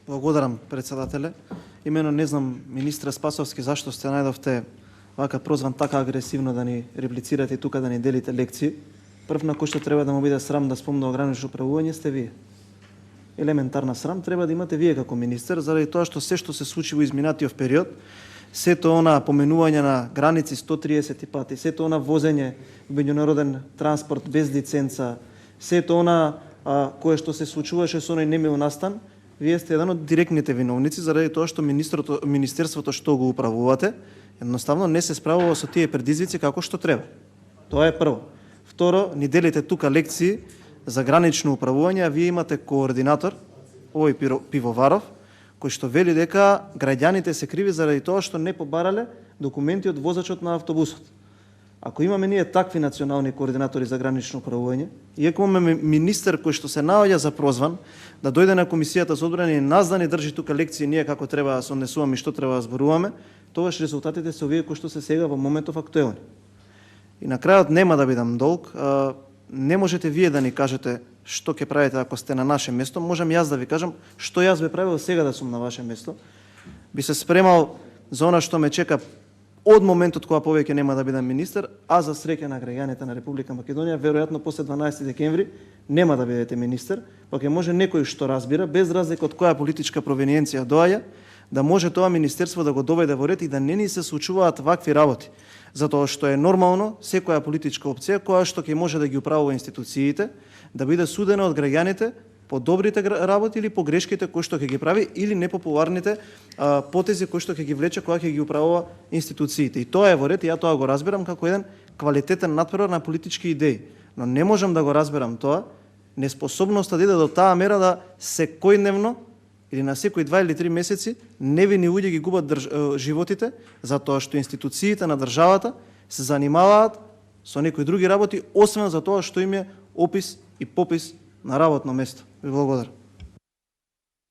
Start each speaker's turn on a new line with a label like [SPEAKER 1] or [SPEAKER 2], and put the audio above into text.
[SPEAKER 1] Благодарам, председателе. Имено не знам, министре Спасовски, зашто сте најдовте вака прозван така агресивно да ни реплицирате и тука да ни делите лекции. Прв на кој што треба да му биде срам да спомна гранично управување сте вие. Елементарна срам треба да имате вие како министер, заради тоа што се што се случи во изминатиот период, сето она поменување на граници 130 пати, сето она возење во меѓународен транспорт без лиценца, сето она кое што се случуваше со оној немил настан, вие сте еден од директните виновници заради тоа што министерството што го управувате едноставно не се справува со тие предизвици како што треба. Тоа е прво. Второ, ни делите тука лекции за гранично управување, а вие имате координатор, овој Пивоваров, кој што вели дека граѓаните се криви заради тоа што не побарале документи од возачот на автобусот. Ако имаме ние такви национални координатори за гранично управување, и ако имаме министер кој што се наоѓа за прозван да дојде на комисијата за одбрана и нас да ни држи тука лекции ние како треба да се однесуваме и што треба да зборуваме, тогаш резултатите се овие кои што се сега во моментов актуелни. И на крајот нема да бидам долг, не можете вие да ни кажете што ќе правите ако сте на наше место, можам јас да ви кажам што јас би правил сега да сум на ваше место. Би се спремал за она што ме чека од моментот кога повеќе нема да бидам министер, а за среќа на граѓаните на Република Македонија, веројатно после 12 декември нема да бидете министер, па ќе може некој што разбира, без разлика од која политичка провиниенција доаѓа, да може тоа министерство да го доведе во ред и да не ни се случуваат вакви работи. Затоа што е нормално секоја политичка опција која што ќе може да ги управува институциите, да биде судена од граѓаните по добрите работи или по грешките кои што ќе ги прави или непопуларните потези кои што ќе ги влече кога ќе ги управува институциите. И тоа е во ред и ја тоа го разбирам како еден квалитетен надпревар на политички идеи. Но не можам да го разберам тоа, неспособноста да иде до таа мера да секојдневно или на секои 2 или 3 месеци невини луѓе ги губат животите затоа што институциите на државата се занимаваат со некои други работи, освен за тоа што им е опис и попис на работно место. Ви благодарам.